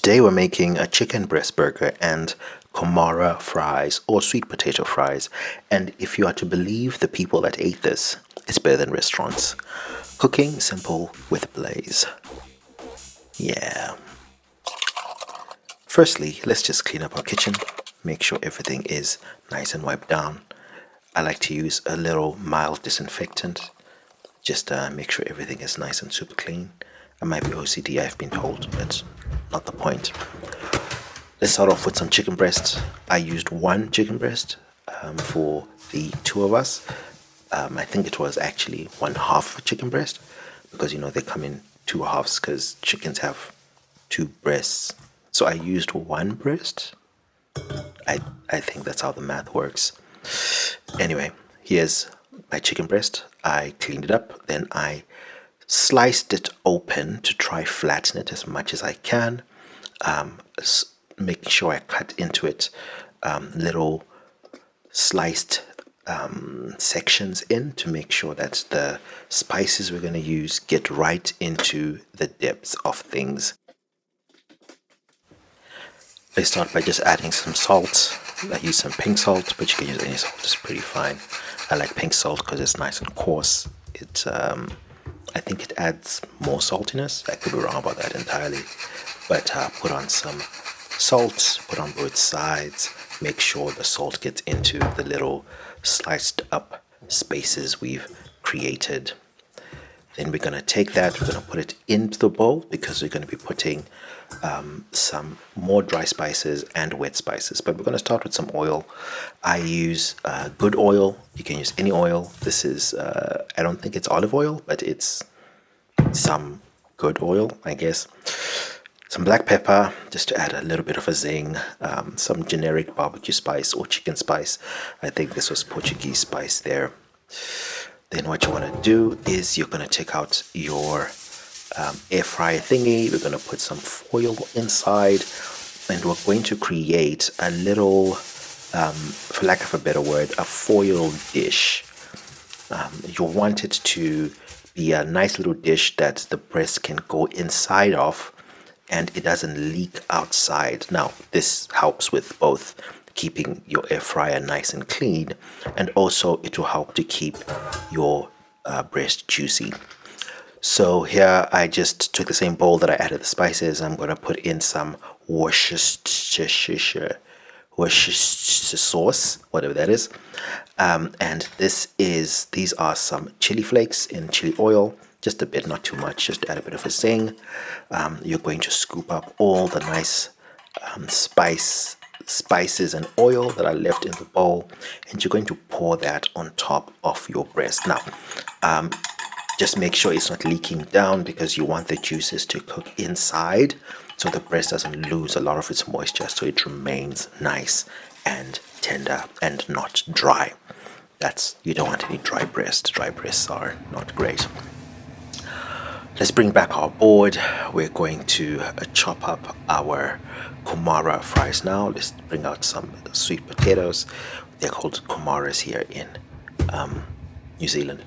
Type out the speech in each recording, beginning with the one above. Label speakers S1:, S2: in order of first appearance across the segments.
S1: Today we're making a chicken breast burger and Kumara fries or sweet potato fries. And if you are to believe the people that ate this, it's better than restaurants. Cooking simple with blaze. Yeah. Firstly, let's just clean up our kitchen. Make sure everything is nice and wiped down. I like to use a little mild disinfectant. Just make sure everything is nice and super clean. I might be OCD, I've been told, but not the point. Let's start off with some chicken breast. I used one chicken breast for the two of us. I think it was actually one half chicken breast because they come in two halves because chickens have two breasts. So I used one breast. I think that's how the math works. Anyway, here's my chicken breast. I cleaned it up, then I sliced it open to try flatten it as much as I can. Making sure I cut into it little sliced sections in to make sure that the spices we're going to use get right into the depths of things. I start by just adding some salt. I use some pink salt, but you can use any salt, it's pretty fine. I like pink salt because it's nice and coarse. I think it adds more saltiness. I could be wrong about that entirely. But put on some salt, put on both sides. Make sure the salt gets into the little sliced up spaces we've created. Then we're going to take that, we're going to put it into the bowl because we're going to be putting some more dry spices and wet spices. But we're going to start with some oil. I use good oil. You can use any oil. This is, I don't think it's olive oil, but it's some good oil, I guess. Some black pepper, just to add a little bit of a zing. Some generic barbecue spice or chicken spice. I think this was Portuguese spice there. Then what you want to do is you're going to take out your air fryer thingy. We're going to put some foil inside and we're going to create a little, for lack of a better word, a foil dish. You want it to be a nice little dish that the breast can go inside of and it doesn't leak outside. Now, this helps with both keeping your air fryer nice and clean, and also it will help to keep your breast juicy. So here I just took the same bowl that I added the spices. I'm going to put in some Worcestershire sauce, whatever that is. And these are some chili flakes in chili oil, just a bit, not too much, just to add a bit of a zing. You're going to scoop up all the nice spices and oil that are left in the bowl, and you're going to pour that on top of your breast. Now, just make sure it's not leaking down because you want the juices to cook inside so the breast doesn't lose a lot of its moisture, so it remains nice and tender and not dry. You don't want any dry breast. Dry breasts are not great. Let's bring back our board. We're going to chop up our Kumara fries now. Let's bring out some sweet potatoes. They're called Kumaras here in New Zealand.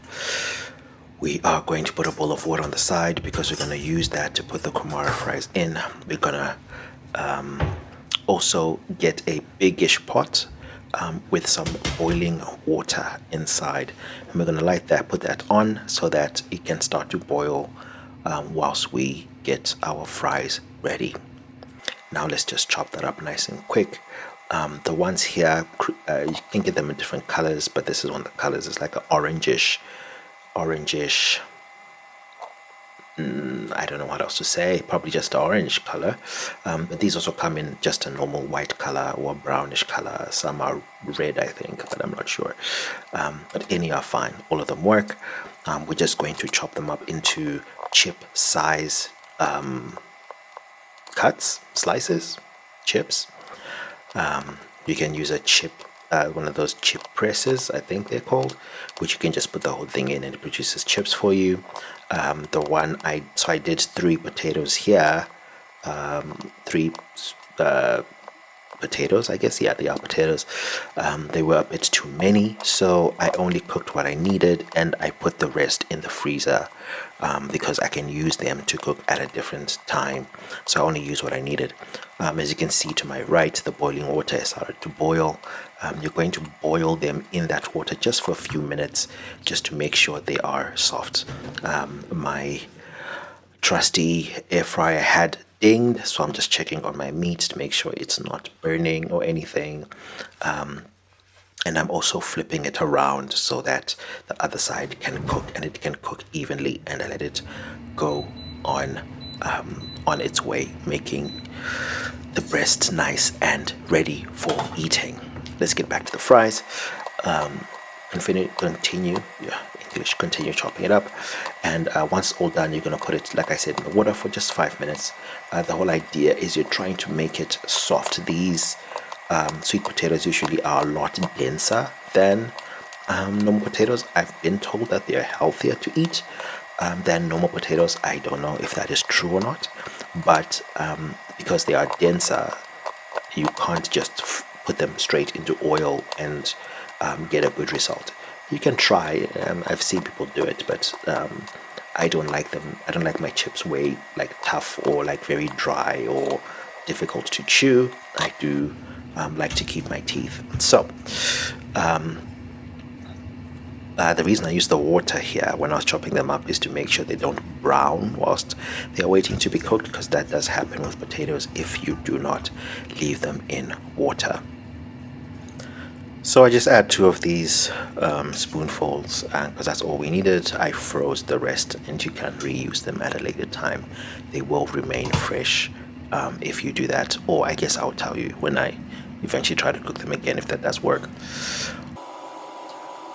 S1: We are going to put a bowl of water on the side because we're going to use that to put the Kumara fries in. We're going to also get a biggish pot with some boiling water inside. And we're going to light that, put that on so that it can start to boil whilst we get our fries ready. Now let's just chop that up nice and quick. The ones here, you can get them in different colors, but this is one of the colors. It's like an orangish. I don't know what else to say, probably just orange color. But these also come in just a normal white color or brownish color. Some are red, I think, but I'm not sure. But any are fine, all of them work. We're just going to chop them up into chip size cuts, slices, chips. You can use a chip, one of those chip presses, I think they're called, which you can just put the whole thing in and it produces chips for you. I did 3 potatoes here, 3 potatoes, I guess. Yeah, they are potatoes. They were a bit too many, so I only cooked what I needed, and I put the rest in the freezer because I can use them to cook at a different time. So I only use what I needed. As you can see to my right, the boiling water has started to boil. You're going to boil them in that water just for a few minutes, just to make sure they are soft. My trusty air fryer had dinged, so I'm just checking on my meat to make sure it's not burning or anything. And I'm also flipping it around so that the other side can cook, and it can cook evenly, and I let it go on its way, making the breast nice and ready for eating. Let's get back to the fries. Continue, yeah, English, continue chopping it up, and once it's all done, you're going to put it, like I said, in the water for just 5 minutes. The whole idea is you're trying to make it soft. These sweet potatoes usually are a lot denser than normal potatoes. I've been told that they are healthier to eat than normal potatoes. I don't know if that is true or not, but because they are denser, you can't just put them straight into oil and get a good result. You can try. I've seen people do it, but I don't like them. I don't like my chips way like tough or like very dry or difficult to chew. I do like to keep my teeth. So the reason I use the water here when I was chopping them up is to make sure they don't brown whilst they are waiting to be cooked, because that does happen with potatoes if you do not leave them in water. So I just add 2 of these spoonfuls because that's all we needed. I froze the rest, and you can reuse them at a later time. They will remain fresh if you do that, or I guess I'll tell you when I eventually try to cook them again if that does work.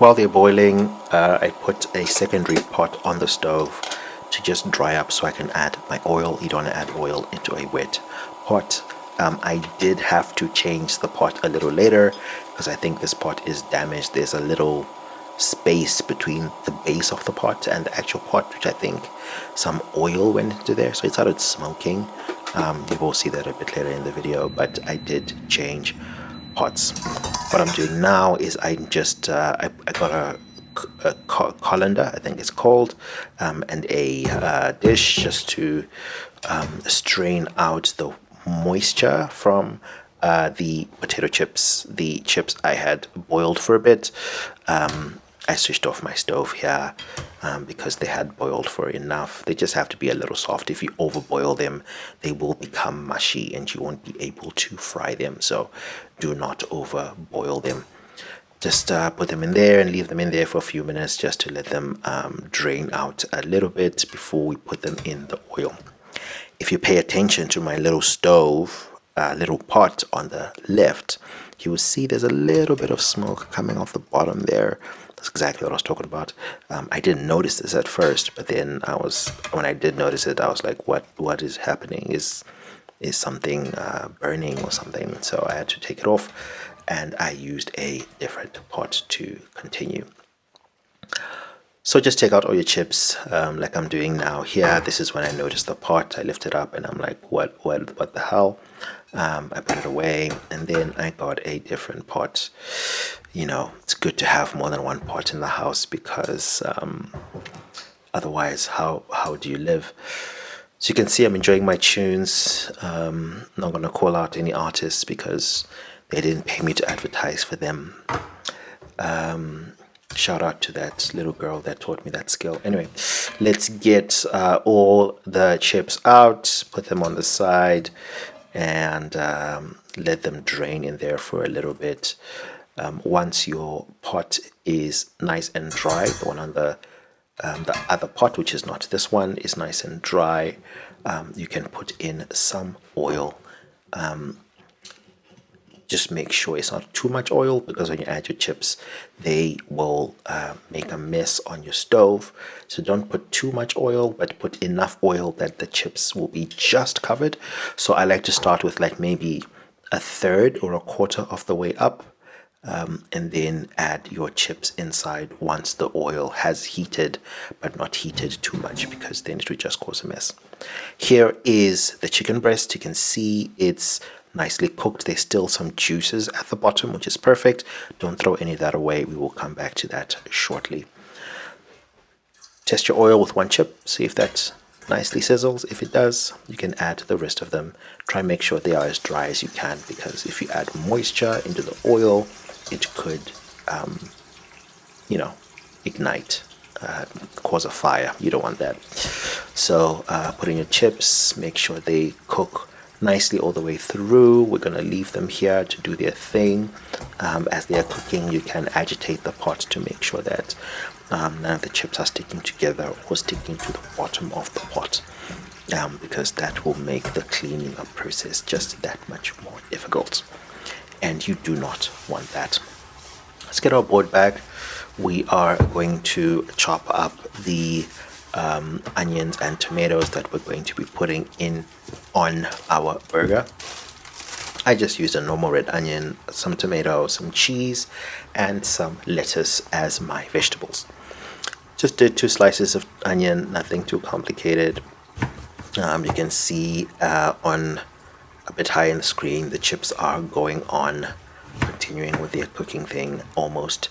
S1: While they're boiling, I put a secondary pot on the stove to just dry up so I can add my oil. You don't want to add oil into a wet pot. I did have to change the pot a little later because I think this pot is damaged. There's a little space between the base of the pot and the actual pot, which I think some oil went into there, so it started smoking. You will see that a bit later in the video, but I did change pots. What I'm doing now is I just I got a colander, I think it's called, and a dish just to strain out the moisture from the potato chips. The chips I had boiled for a bit. I switched off my stove here because they had boiled for enough. They just have to be a little soft. If you overboil them, they will become mushy and you won't be able to fry them. So do not overboil them. Just put them in there and leave them in there for a few minutes just to let them drain out a little bit before we put them in the oil. If you pay attention to my little stove, little pot on the left, you will see there's a little bit of smoke coming off the bottom there. That's exactly what I was talking about. I didn't notice this at first, but then when I did notice it, I was like, what is happening? Is something burning or something? So I had to take it off, and I used a different pot to continue. So just take out all your chips like I'm doing now here. This is when I noticed the pot. I lift it up and I'm like, what the hell? I put it away, and then I got a different pot. You know, it's good to have more than one pot in the house because otherwise how do you live? So you can see I'm enjoying my tunes. Not going to call out any artists because they didn't pay me to advertise for them. Shout out to that little girl that taught me that skill. Anyway, let's get all the chips out, put them on the side, and let them drain in there for a little bit. Once your pot is nice and dry, the one on the other pot, which is not this one, is nice and dry, you can put in some oil. Just make sure it's not too much oil, because when you add your chips, they will make a mess on your stove. So don't put too much oil, but put enough oil that the chips will be just covered. So I like to start with like maybe a third or a quarter of the way up, and then add your chips inside once the oil has heated, but not heated too much, because then it will just cause a mess. Here is the chicken breast. You can see it's nicely cooked. There's still some juices at the bottom, which is perfect. Don't throw any of that away. We will come back to that shortly. Test your oil with one chip, see if that nicely sizzles. If it does, you can add the rest of them. Try and make sure they are as dry as you can, because if you add moisture into the oil, it could, ignite, cause a fire. You don't want that. So put in your chips, make sure they cook nicely all the way through. We're going to leave them here to do their thing. As they are cooking, you can agitate the pot to make sure that none of the chips are sticking together or sticking to the bottom of the pot, because that will make the cleaning up process just that much more difficult, and you do not want that. Let's get our board back. We are going to chop up the onions and tomatoes that we're going to be putting in on our burger. I just used a normal red onion, some tomato, some cheese, and some lettuce as my vegetables. Just did 2 slices of onion, nothing too complicated. You can see on a bit high in the screen, the chips are going on, continuing with their cooking thing, almost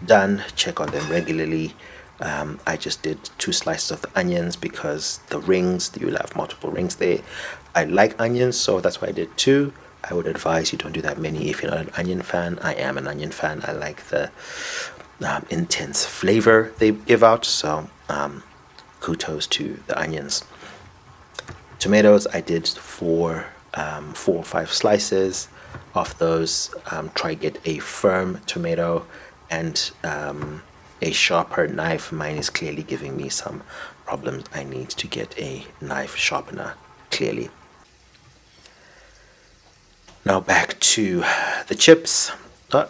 S1: done. Check on them regularly. I just did 2 slices of the onions because the rings, you'll have multiple rings there. I like onions, so that's why I did 2. I would advise you don't do that many if you're not an onion fan. I am an onion fan. I like the intense flavor they give out, so kudos to the onions. Tomatoes, I did 4 or 5 slices of those. Try get a firm tomato and a sharper knife. Mine is clearly giving me some problems. I need to get a knife sharpener, clearly. Now back to the chips.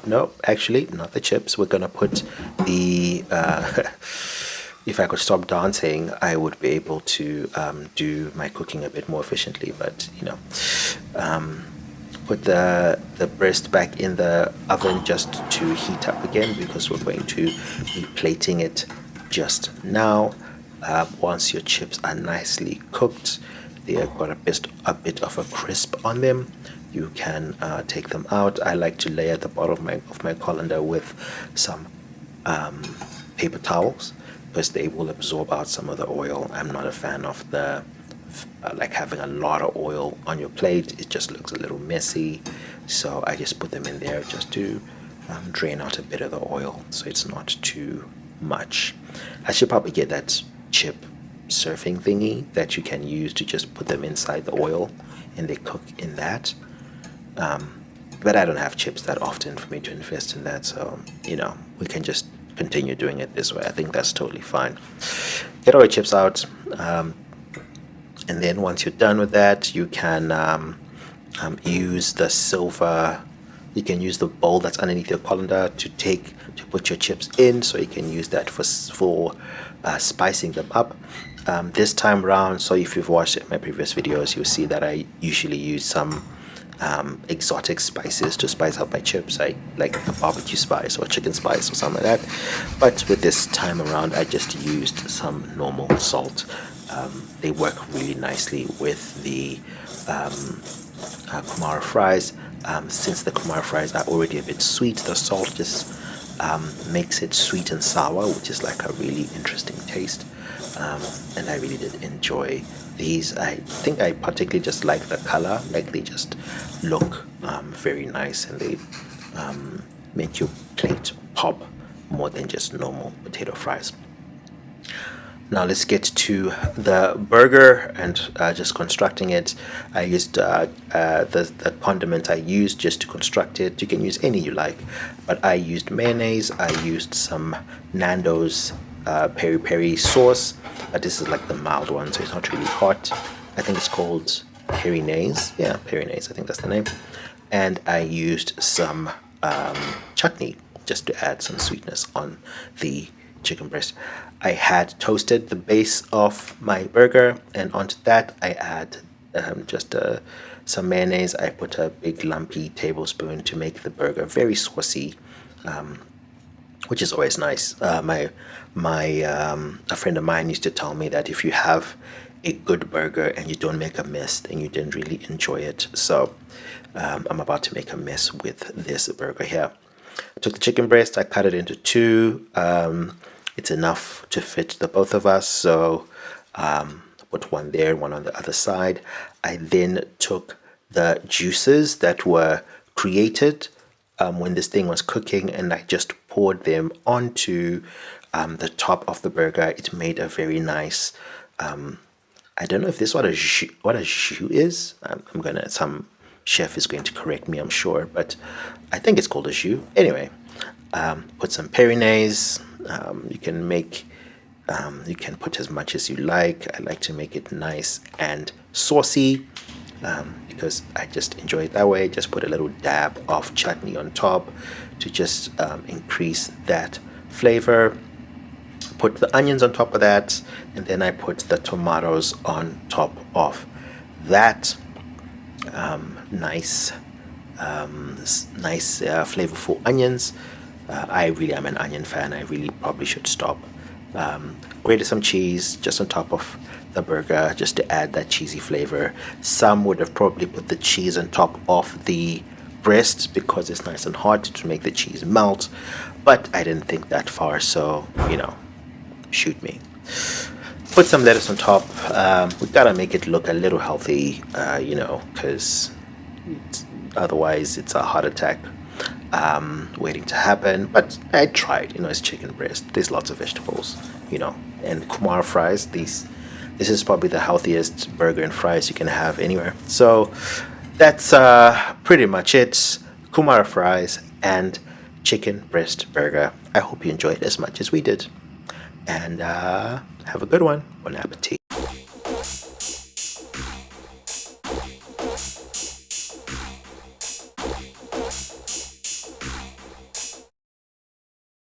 S1: No, actually, not the chips. We're gonna put the if I could stop dancing, I would be able to do my cooking a bit more efficiently, but put the breast back in the oven just to heat up again, because we're going to be plating it just now. Once your chips are nicely cooked, they have got a bit of a crisp on them, you can take them out. I like to layer the bottom of my colander with some paper towels, because they will absorb out some of the oil. I'm not a fan of the like having a lot of oil on your plate. It just looks a little messy, so I just put them in there just to drain out a bit of the oil, so it's not too much. I should probably get that chip surfing thingy that you can use to just put them inside the oil and they cook in that. But I don't have chips that often for me to invest in that, so we can just continue doing it this way. I think that's totally fine. Get all your chips out, and then once you're done with that, you can use the silver. You can use the bowl that's underneath your colander to put your chips in, so you can use that for spicing them up. This time around, so if you've watched my previous videos, you'll see that I usually use some exotic spices to spice up my chips. I like a barbecue spice or chicken spice or something like that, but with this time around I just used some normal salt. They work really nicely with the Kumara fries. Since the Kumara fries are already a bit sweet, the salt just makes it sweet and sour, which is like a really interesting taste. And I really did enjoy these. I think I particularly just like the color, like they just look very nice, and they make your plate pop more than just normal potato fries. Now let's get to the burger and just constructing it. I used the condiment I used just to construct it. You can use any you like, but I used mayonnaise. I used some Nando's peri peri sauce, but this is like the mild one, so it's not really hot. I think it's called perinaise. Yeah, perinaise, I think that's the name. And I used some chutney just to add some sweetness on the chicken breast. I had toasted the base of my burger, and onto that I add just some mayonnaise. I put a big lumpy tablespoon to make the burger very saucy, which is always nice. A friend of mine used to tell me that if you have a good burger and you don't make a mess, then you didn't really enjoy it. So I'm about to make a mess with this burger here. I took the chicken breast, I cut it into two. It's enough to fit the both of us, so put one there, one on the other side. I then took the juices that were created when this thing was cooking, and I just poured them onto the top of the burger. It made a very nice. I don't know if this is what a jus is. Some chef is going to correct me, I'm sure, but I think it's called a jus. Anyway, put some perinase. You can put as much as you like. I like to make it nice and saucy because I just enjoy it that way. Just put a little dab of chutney on top to just increase that flavor. Put the onions on top of that, and then I put the tomatoes on top of that. Nice flavorful onions. I really am an onion fan. I really probably should stop. Grated some cheese just on top of the burger just to add that cheesy flavor. Some would have probably put the cheese on top of the breast because it's nice and hot to make the cheese melt, but I didn't think that far, so shoot me. Put some lettuce on top. We gotta make it look a little healthy, because otherwise it's a heart attack waiting to happen. But I tried. It's chicken breast. There's lots of vegetables. And Kumara fries. This is probably the healthiest burger and fries you can have anywhere. So that's pretty much it. Kumara fries and chicken breast burger. I hope you enjoyed as much as we did. And have a good one. Bon appetit.